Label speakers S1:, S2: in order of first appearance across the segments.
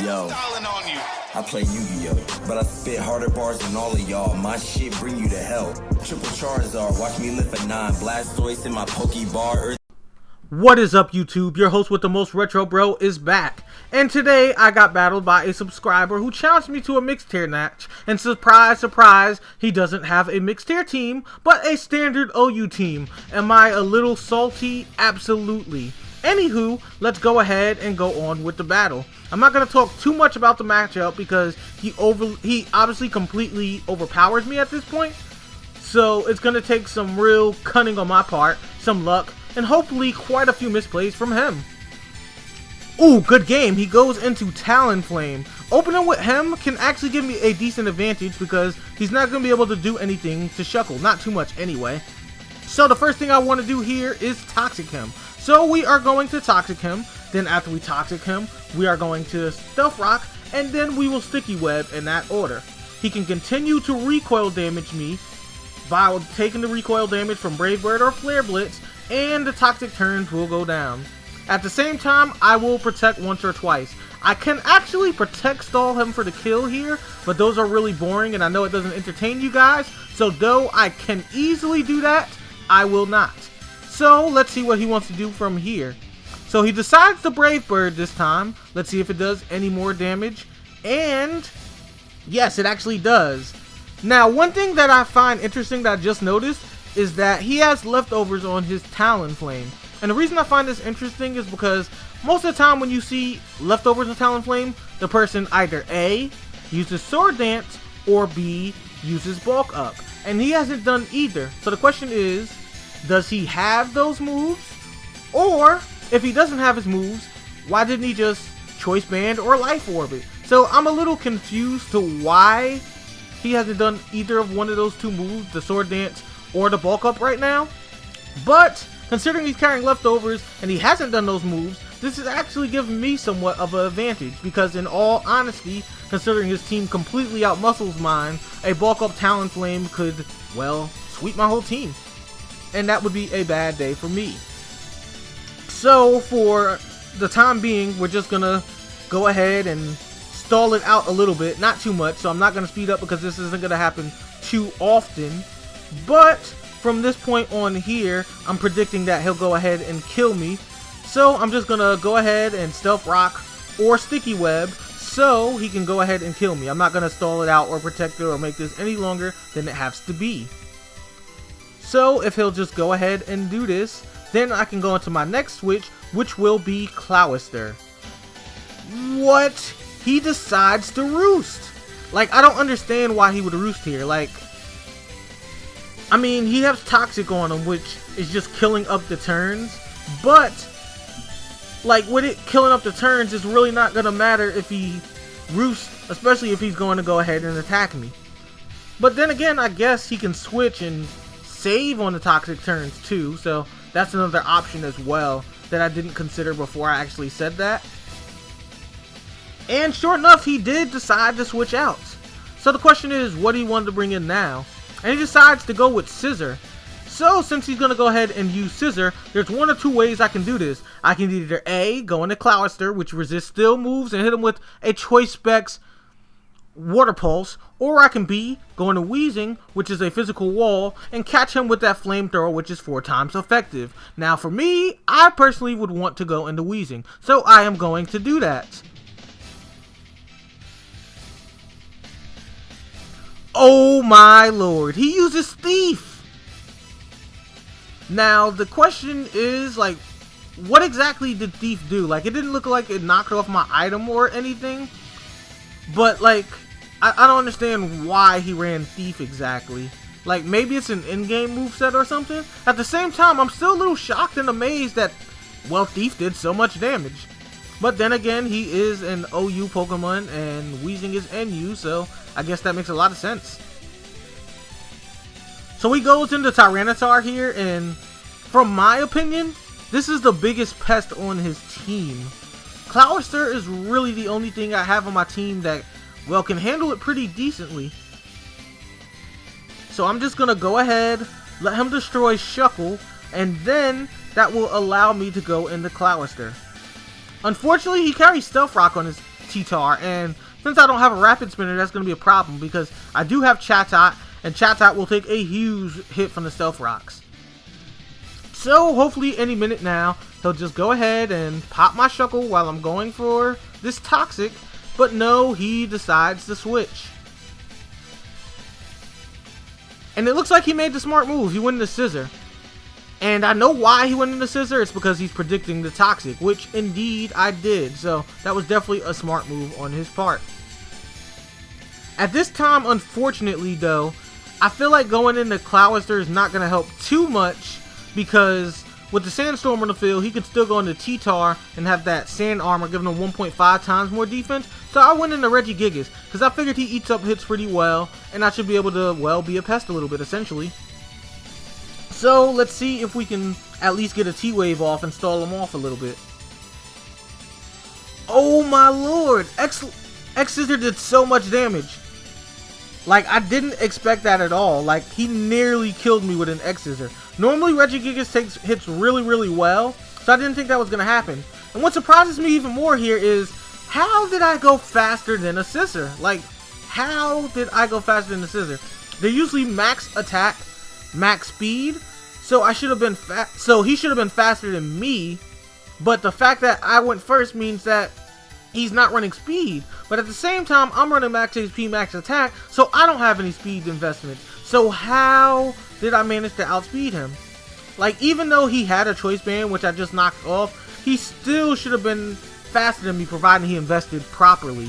S1: Yo, I play Yu-Gi-Oh, but I spit harder bars than all of y'all. My shit bring you to hell. Triple Charizard, watch me lift a 9. Blastoise in my Pokebar.
S2: What is up, YouTube? Your host with the most retro bro is back. And today I got battled by a subscriber who challenged me to a mixed tier match. And surprise, surprise, he doesn't have a mixed tier team, but a standard OU team. Am I a little salty? Absolutely. Anywho, let's go ahead and go on with the battle. I'm not going to talk too much about the matchup because he obviously completely overpowers me at this point. So it's going to take some real cunning on my part, some luck, and hopefully quite a few misplays from him. Ooh, good game. He goes into Talonflame. Opening with him can actually give me a decent advantage because he's not going to be able to do anything to Shuckle. Not too much anyway. So the first thing I want to do here is Toxic him. So we are going to Toxic him. Then after we Toxic him, we are going to Stealth Rock. And then we will Sticky Web in that order. He can continue to recoil damage me by taking the recoil damage from Brave Bird or Flare Blitz, and the toxic turns will go down. At the same time, I will protect once or twice. I can actually protect stall him for the kill here, but those are really boring and I know it doesn't entertain you guys, so though I can easily do that, I will not. So let's see what he wants to do from here. So he decides to Brave Bird this time. Let's see if it does any more damage, and yes, it actually does. Now, one thing that I find interesting that I just noticed is that he has leftovers on his Talonflame. And the reason I find this interesting is because most of the time when you see leftovers in Talonflame, the person either A, uses Sword Dance, or B, uses Bulk Up. And he hasn't done either. So the question is, does he have those moves? Or, if he doesn't have his moves, why didn't he just Choice Band or Life Orbit? So I'm a little confused to why he hasn't done either of one of those two moves, the Sword Dance or the Bulk Up right now. But considering he's carrying leftovers and he hasn't done those moves, this is actually giving me somewhat of an advantage, because in all honesty, considering his team completely outmuscles mine, a Bulk Up Talonflame could, well, sweep my whole team. And that would be a bad day for me. So for the time being, we're just gonna go ahead and stall it out a little bit, not too much, so I'm not going to speed up because this isn't going to happen too often. But from this point on here, I'm predicting that he'll go ahead and kill me. So I'm just going to go ahead and Stealth Rock or Sticky Web so he can go ahead and kill me. I'm not going to stall it out or protect it or make this any longer than it has to be. So if he'll just go ahead and do this, then I can go into my next switch, which will be Clowister. What? He decides to roost. Like, I don't understand why he would roost here. Like, I mean, he has Toxic on him, which is just killing up the turns. But, like, with it killing up the turns, it's really not going to matter if he roosts, especially if he's going to go ahead and attack me. But then again, I guess he can switch and save on the Toxic turns too. So, that's another option as well that I didn't consider before I actually said that. And sure enough, he did decide to switch out. So the question is, what do you want to bring in now? And he decides to go with Scissor. So since he's going to go ahead and use Scissor, there's one or two ways I can do this. I can either A, go into Clowister, which resists still moves, and hit him with a Choice Specs Water Pulse. Or I can B, go into Wheezing, which is a physical wall, and catch him with that Flamethrower, which is 4 times effective. Now for me, I personally would want to go into Wheezing. So I am going to do that. Oh my lord, he uses Thief! Now, the question is, like, what exactly did Thief do? Like, it didn't look like it knocked off my item or anything. But, like, I don't understand why he ran Thief exactly. Like, maybe it's an in-game moveset or something? At the same time, I'm still a little shocked and amazed that, well, Thief did so much damage. But then again, he is an OU Pokemon, and Wheezing is NU, so I guess that makes a lot of sense. So he goes into Tyranitar here, and from my opinion, this is the biggest pest on his team. Clowister is really the only thing I have on my team that, well, can handle it pretty decently. So I'm just going to go ahead, let him destroy Shuckle, and then that will allow me to go into Clowister. Unfortunately, he carries Stealth Rock on his T-Tar, and since I don't have a rapid spinner, that's going to be a problem because I do have Chatot, and Chatot will take a huge hit from the Stealth Rocks. So hopefully any minute now, he'll just go ahead and pop my Shuckle while I'm going for this Toxic, but no, he decides to switch. And it looks like he made the smart move. He went into Scissor. And I know why he went into Scissor. It's because he's predicting the Toxic, which indeed I did. So that was definitely a smart move on his part. At this time, unfortunately though, I feel like going into Cloudster is not going to help too much, because with the Sandstorm on the field, he could still go into T-Tar and have that Sand Armor giving him 1.5 times more defense. So I went into Regigigas because I figured he eats up hits pretty well, and I should be able to, well, be a pest a little bit essentially. So let's see if we can at least get a T-Wave off and stall him off a little bit. Oh my lord! X-Scissor did so much damage. Like, I didn't expect that at all. Like, he nearly killed me with an X-Scissor. Normally, Regigigas takes hits really, really well, so I didn't think that was going to happen. And what surprises me even more here is, how did I go faster than a Scissor? Like, how did I go faster than a Scissor? They're usually max attack, max speed, so I should have been so he should have been faster than me, but the fact that I went first means that he's not running speed, but at the same time, I'm running max HP, max attack, so I don't have any speed investments. So how did I manage to outspeed him? Like, even though he had a choice band, which I just knocked off, he still should have been faster than me, providing he invested properly.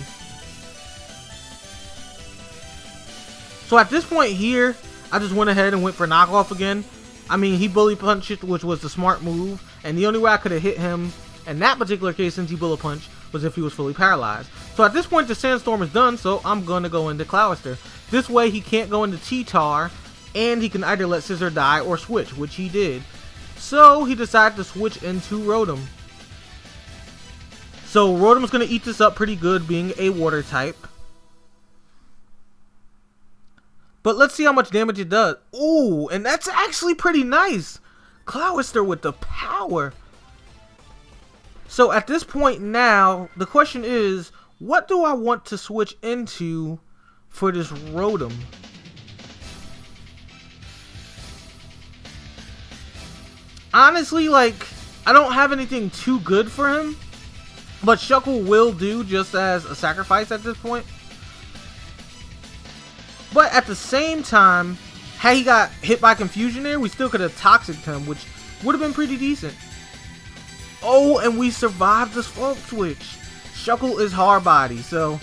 S2: So at this point here, I just went ahead and went for knockoff again. I mean, he bully punched, which was the smart move, and the only way I could have hit him in that particular case, since he bullet punched, was if he was fully paralyzed. So at this point, the Sandstorm is done, so I'm going to go into Cloudster. This way, he can't go into T-Tar, and he can either let Scissor die or switch, which he did. So he decided to switch into Rotom. So Rotom's going to eat this up pretty good, being a water type. But let's see how much damage it does. Ooh, and that's actually pretty nice. Cloudster with the power. So at this point now, the question is, what do I want to switch into for this Rotom? Honestly, like, I don't have anything too good for him, but Shuckle will do just as a sacrifice at this point. But at the same time, had he got hit by Confusion there, we still could have Toxic'd him, which would have been pretty decent. Oh, and we survived the Smoke Switch. Shuckle is hard body, so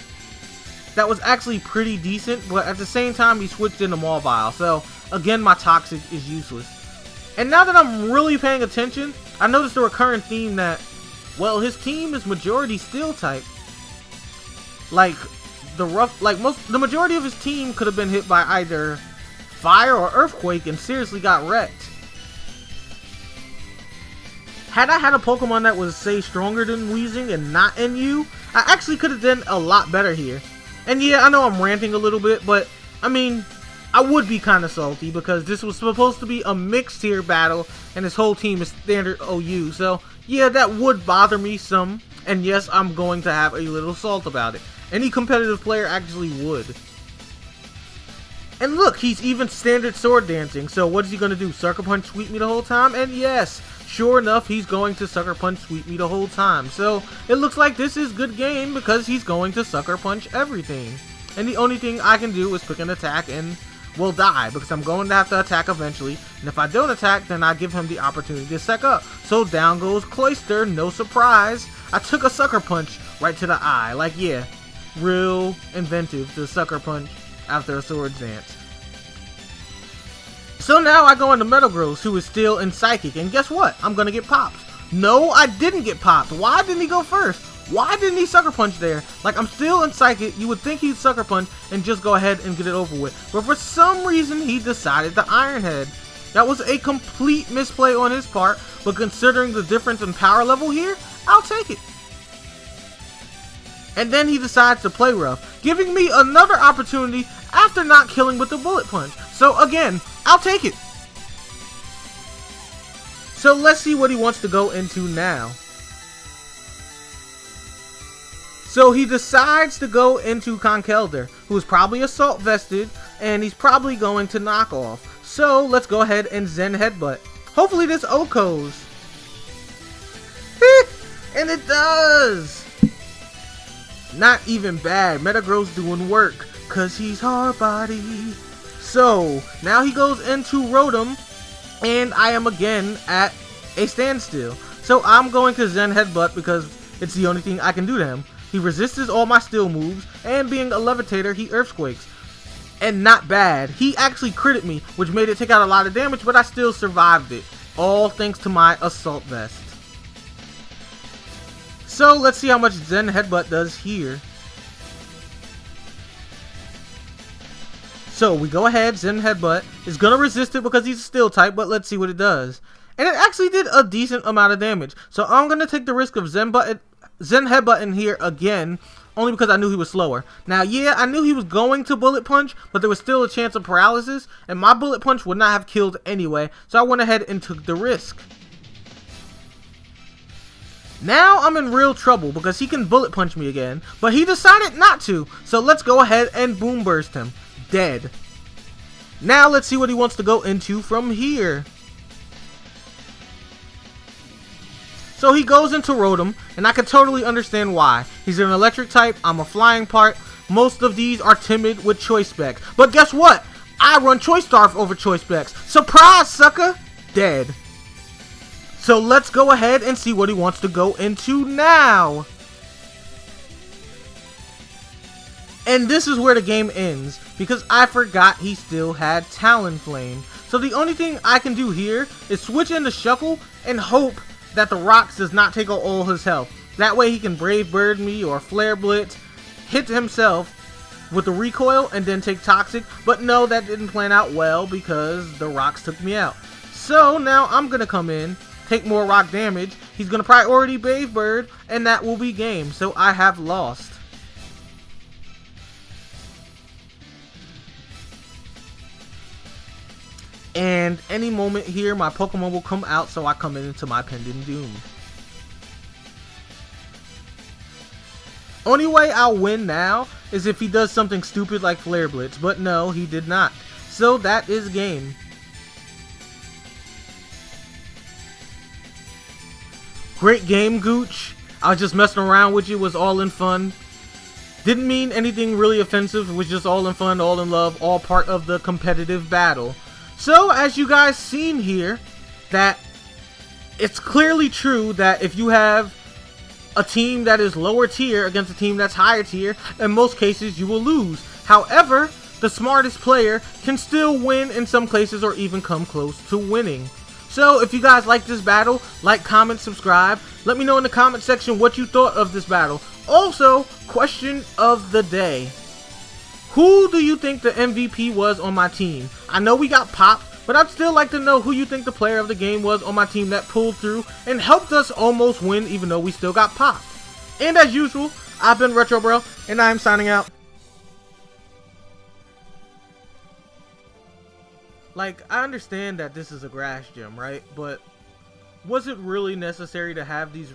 S2: that was actually pretty decent, but at the same time, he switched into Mawile, so again, my Toxic is useless. And now that I'm really paying attention, I noticed a recurring theme that, well, his team is majority Steel type. Like, the majority of his team could have been hit by either Fire or Earthquake and seriously got wrecked. Had I had a Pokemon that was, say, stronger than Weezing and not NU, I actually could have done a lot better here. And yeah, I know I'm ranting a little bit, but, I mean, I would be kind of salty because this was supposed to be a mixed tier battle and his whole team is standard OU. So, yeah, that would bother me some. And yes, I'm going to have a little salt about it. Any competitive player actually would. And look, he's even standard sword dancing. So what is he going to do? Sucker Punch Sweep Me the whole time? And yes, sure enough, he's going to Sucker Punch Sweep Me the whole time. So it looks like this is good game because he's going to Sucker Punch everything. And the only thing I can do is pick an attack and will die because I'm going to have to attack eventually. And if I don't attack, then I give him the opportunity to suck up. So down goes Cloyster, no surprise. I took a Sucker Punch right to the eye. Like, yeah, real inventive to Sucker Punch after a Sword Dance. So now I go into Metagross, who is still in Psychic, and guess what? I'm gonna get popped. No, I didn't get popped. Why didn't he go first? Why didn't he Sucker Punch there? Like, I'm still in Psychic. You would think he'd Sucker Punch and just go ahead and get it over with. But for some reason, he decided to Iron Head. That was a complete misplay on his part, but considering the difference in power level here, I'll take it. And then he decides to play rough, giving me another opportunity after not killing with the Bullet Punch. So again, I'll take it. So let's see what he wants to go into now. So he decides to go into Conkelder, who is probably assault vested, and he's probably going to knock off. So let's go ahead and Zen Headbutt. Hopefully this Okos. And it does! Not even bad. Metagross doing work, cause he's hard body. So now he goes into Rotom, and I am again at a standstill. So I'm going to Zen Headbutt because it's the only thing I can do to him. He resists all my steel moves, and being a levitator, he earthquakes. And not bad. He actually critted me, which made it take out a lot of damage, but I still survived it. All thanks to my assault vest. So let's see how much Zen Headbutt does here. So we go ahead, Zen Headbutt is gonna resist it because he's a steel type, but let's see what it does. And it actually did a decent amount of damage. So I'm gonna take the risk of Zen Headbutt in here again, only because I knew he was slower. Now, yeah, I knew he was going to Bullet Punch, but there was still a chance of paralysis, and my Bullet Punch would not have killed anyway, so I went ahead and took the risk. Now I'm in real trouble because he can Bullet Punch me again, but he decided not to, so let's go ahead and Boom Burst him. Dead. Now let's see what he wants to go into from here. So he goes into Rotom, and I can totally understand why. He's an electric type, I'm a flying part. Most of these are timid with Choice Specs. But guess what? I run Choice Scarf over Choice Specs. Surprise, sucker! Dead. So let's go ahead and see what he wants to go into now. And this is where the game ends, because I forgot he still had Talonflame. So the only thing I can do here is switch into Shuckle and hope that the rocks does not take out all his health. That way he can Brave Bird me or Flare Blitz, hit himself with the recoil and then take Toxic. But no, that didn't plan out well because the rocks took me out. So now I'm going to come in, take more rock damage. He's going to priority Brave Bird, and that will be game. So I have lost. And any moment here, my Pokemon will come out, so I come into my Pending Doom. Only way I'll win now is if he does something stupid like Flare Blitz, but no, he did not. So that is game. Great game, Guch. I was just messing around with you, was all in fun. Didn't mean anything really offensive, it was just all in fun, all in love, all part of the competitive battle. So, as you guys seen here, that it's clearly true that if you have a team that is lower tier against a team that's higher tier, in most cases you will lose. However, the smartest player can still win in some cases or even come close to winning. So, if you guys like this battle, like, comment, subscribe. Let me know in the comment section what you thought of this battle. Also, question of the day. Who do you think the MVP was on my team? I know we got popped, but I'd still like to know who you think the player of the game was on my team that pulled through and helped us almost win even though we still got popped. And as usual, I've been RonnRetrobro, and I'm signing out. Like, I understand that this is a grass gym, right? But was it really necessary to have these